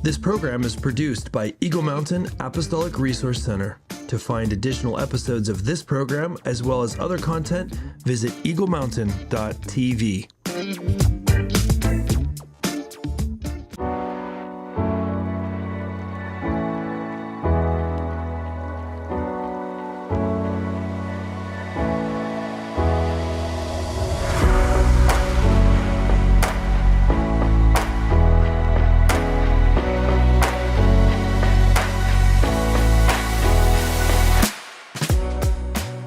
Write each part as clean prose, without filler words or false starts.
This program is produced by Eagle Mountain Apostolic Resource Center. To find additional episodes of this program, as well as other content, visit eaglemountain.tv.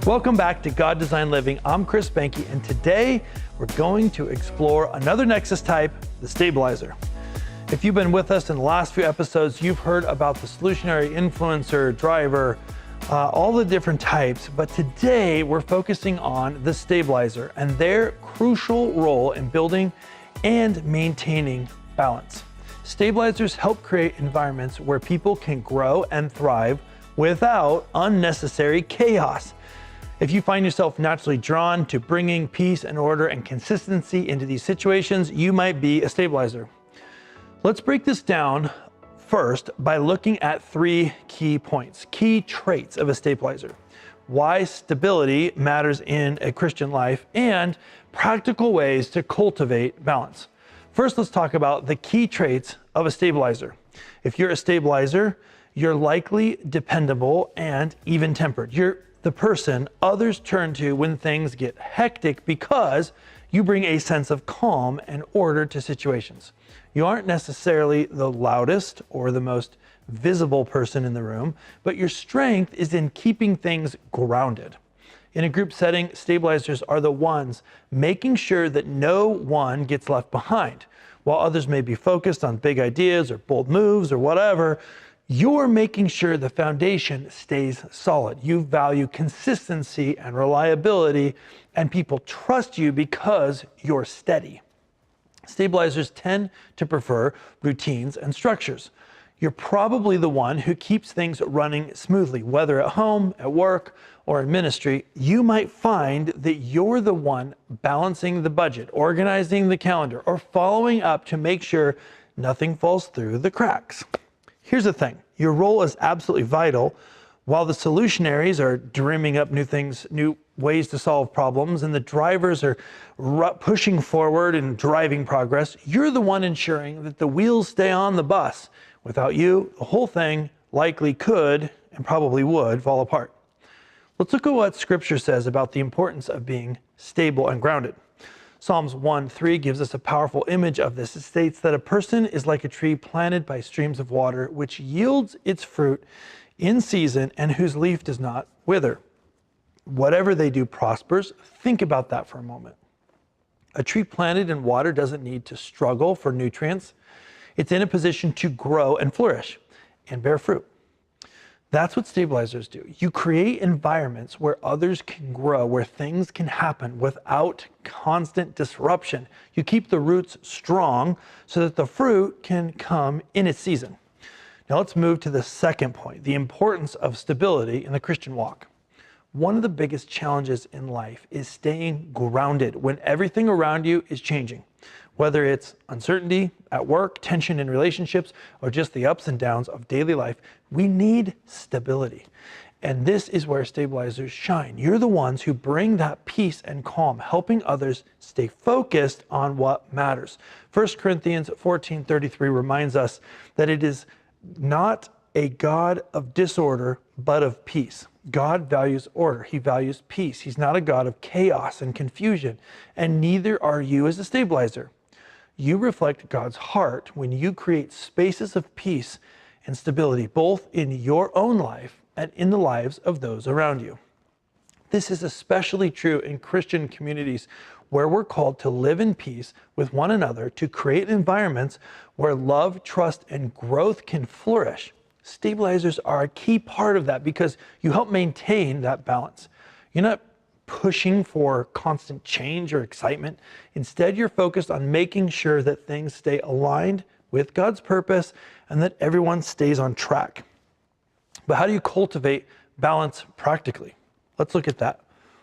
Welcome back to God Designed Living. I'm Chris Behnke, and today we're going to explore another Nexus type, the stabilizer. If you've been with us in the last few episodes, you've heard about the solutionary, influencer, driver, all the different types, but today we're focusing on the stabilizer and their crucial role in building and maintaining balance. Stabilizers help create environments where people can grow and thrive without unnecessary chaos. If you find yourself naturally drawn to bringing peace and order and consistency into these situations, you might be a stabilizer. Let's break this down first by looking at three key points, key traits of a stabilizer, why stability matters in a Christian life, and practical ways to cultivate balance. First, let's talk about the key traits of a stabilizer. If you're a stabilizer, you're likely dependable and even-tempered. You're the person others turn to when things get hectic because you bring a sense of calm and order to situations. You aren't necessarily the loudest or the most visible person in the room, but your strength is in keeping things grounded. In a group setting, stabilizers are the ones making sure that no one gets left behind. While others may be focused on big ideas or bold moves or whatever, you're making sure the foundation stays solid. You value consistency and reliability, and people trust you because you're steady. Stabilizers tend to prefer routines and structures. You're probably the one who keeps things running smoothly, whether at home, at work, or in ministry. You might find that you're the one balancing the budget, organizing the calendar, or following up to make sure nothing falls through the cracks. Here's the thing, your role is absolutely vital. While the solutionaries are dreaming up new things, new ways to solve problems, and the drivers are pushing forward and driving progress, you're the one ensuring that the wheels stay on the bus. Without you, the whole thing likely could and probably would fall apart. Let's look at what Scripture says about the importance of being stable and grounded. Psalms 1:3 gives us a powerful image of this. It states that a person is like a tree planted by streams of water, which yields its fruit in season and whose leaf does not wither. Whatever they do prospers. Think about that for a moment. A tree planted in water doesn't need to struggle for nutrients. It's in a position to grow and flourish and bear fruit. That's what stabilizers do. You create environments where others can grow, where things can happen without constant disruption. You keep the roots strong so that the fruit can come in its season. Now let's move to the second point, the importance of stability in the Christian walk. One of the biggest challenges in life is staying grounded when everything around you is changing. Whether it's uncertainty at work, tension in relationships, or just the ups and downs of daily life, we need stability. And this is where stabilizers shine. You're the ones who bring that peace and calm, helping others stay focused on what matters. 1 Corinthians 14:33 reminds us that it is not a God of disorder, but of peace. God values order. He values peace. He's not a God of chaos and confusion, and neither are you as a stabilizer. You reflect God's heart when you create spaces of peace and stability, both in your own life and in the lives of those around you. This is especially true in Christian communities where we're called to live in peace with one another, to create environments where love, trust, and growth can flourish. Stabilizers are a key part of that because you help maintain that balance. You're not pushing for constant change or excitement. Instead, you're focused on making sure that things stay aligned with God's purpose and that everyone stays on track. But how do you cultivate balance practically? Let's look at that.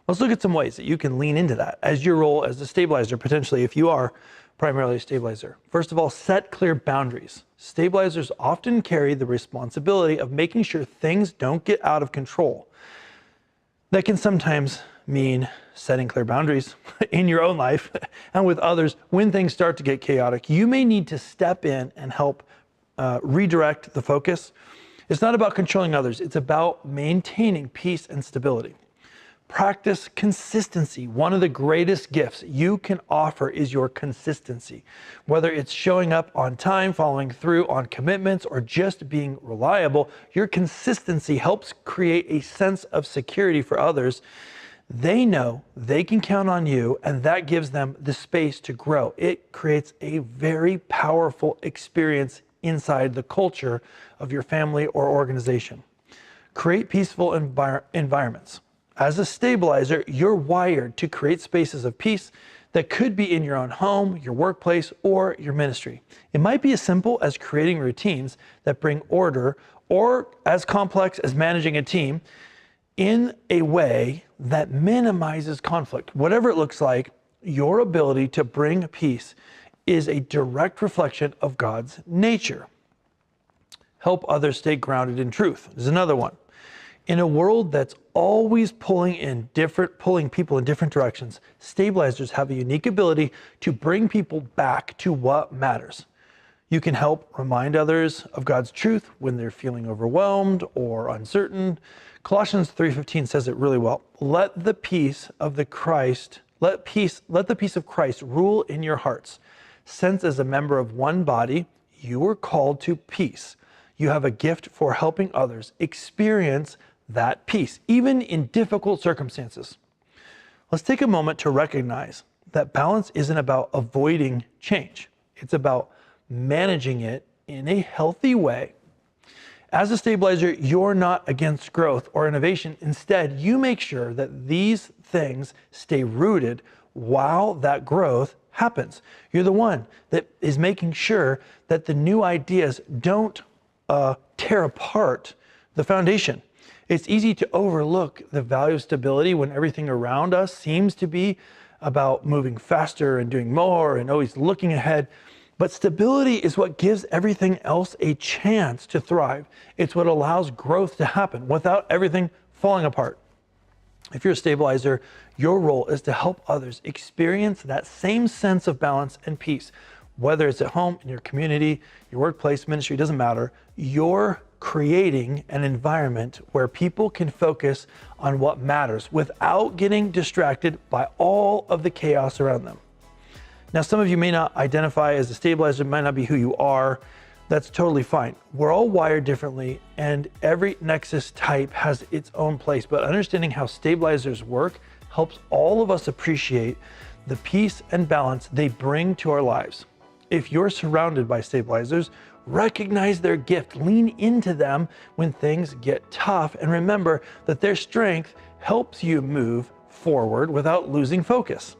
Let's look at some ways that you can lean into that as your role as a stabilizer, potentially, if you are primarily a stabilizer. First of all, set clear boundaries. Stabilizers often carry the responsibility of making sure things don't get out of control. That can sometimes mean setting clear boundaries in your own life and with others. When things start to get chaotic, you may need to step in and help redirect the focus. It's not about controlling others. It's about maintaining peace and stability. Practice consistency. One of the greatest gifts you can offer is your consistency. Whether it's showing up on time, following through on commitments, or just being reliable, your consistency helps create a sense of security for others. They know they can count on you, and that gives them the space to grow. It creates a very powerful experience inside the culture of your family or organization. Create peaceful environments. As a stabilizer, you're wired to create spaces of peace that could be in your own home, your workplace, or your ministry. It might be as simple as creating routines that bring order, or as complex as managing a team in a way that minimizes conflict. Whatever it looks like, your ability to bring peace is a direct reflection of God's nature. Help others stay grounded in truth is another one. In a world that's always pulling people in different directions, stabilizers have a unique ability to bring people back to what matters. You can help remind others of God's truth when they're feeling overwhelmed or uncertain. Colossians 3:15 says it really well. Let the peace of Christ rule in your hearts. Since as a member of one body, you are called to peace. You have a gift for helping others experience that peace, even in difficult circumstances. Let's take a moment to recognize that balance isn't about avoiding change. It's about managing it in a healthy way. As a stabilizer, you're not against growth or innovation. Instead, you make sure that these things stay rooted while that growth happens. You're the one that is making sure that the new ideas don't tear apart the foundation. It's easy to overlook the value of stability when everything around us seems to be about moving faster and doing more and always looking ahead. But stability is what gives everything else a chance to thrive. It's what allows growth to happen without everything falling apart. If you're a stabilizer, your role is to help others experience that same sense of balance and peace. Whether it's at home, in your community, your workplace, ministry, doesn't matter. You're creating an environment where people can focus on what matters without getting distracted by all of the chaos around them. Now, some of you may not identify as a stabilizer, it might not be who you are. That's totally fine. We're all wired differently, and every Nexus type has its own place, but understanding how stabilizers work helps all of us appreciate the peace and balance they bring to our lives. If you're surrounded by stabilizers, recognize their gift, lean into them when things get tough, and remember that their strength helps you move forward without losing focus.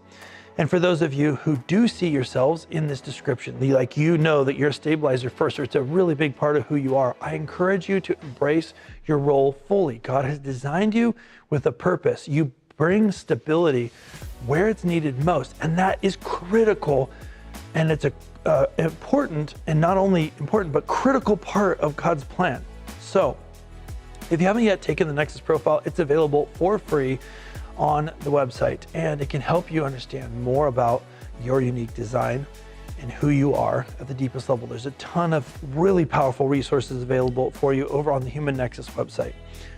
And for those of you who do see yourselves in this description, you know that you're a stabilizer first, or it's a really big part of who you are, I encourage you to embrace your role fully. God has designed you with a purpose. You bring stability where it's needed most, and that is critical. And it's a important, and not only important, but critical part of God's plan. So if you haven't yet taken the Nexus profile, it's available for free on the website, and it can help you understand more about your unique design and who you are at the deepest level. There's a ton of really powerful resources available for you over on the Human Nexus website.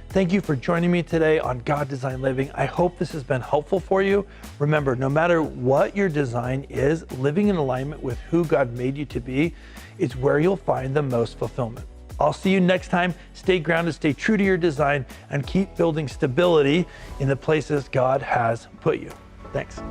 Thank you for joining me today on God Designed Living. I hope this has been helpful for you. Remember, no matter what your design is, living in alignment with who God made you to be is where you'll find the most fulfillment. I'll see you next time. Stay grounded, stay true to your design, and keep building stability in the places God has put you. Thanks.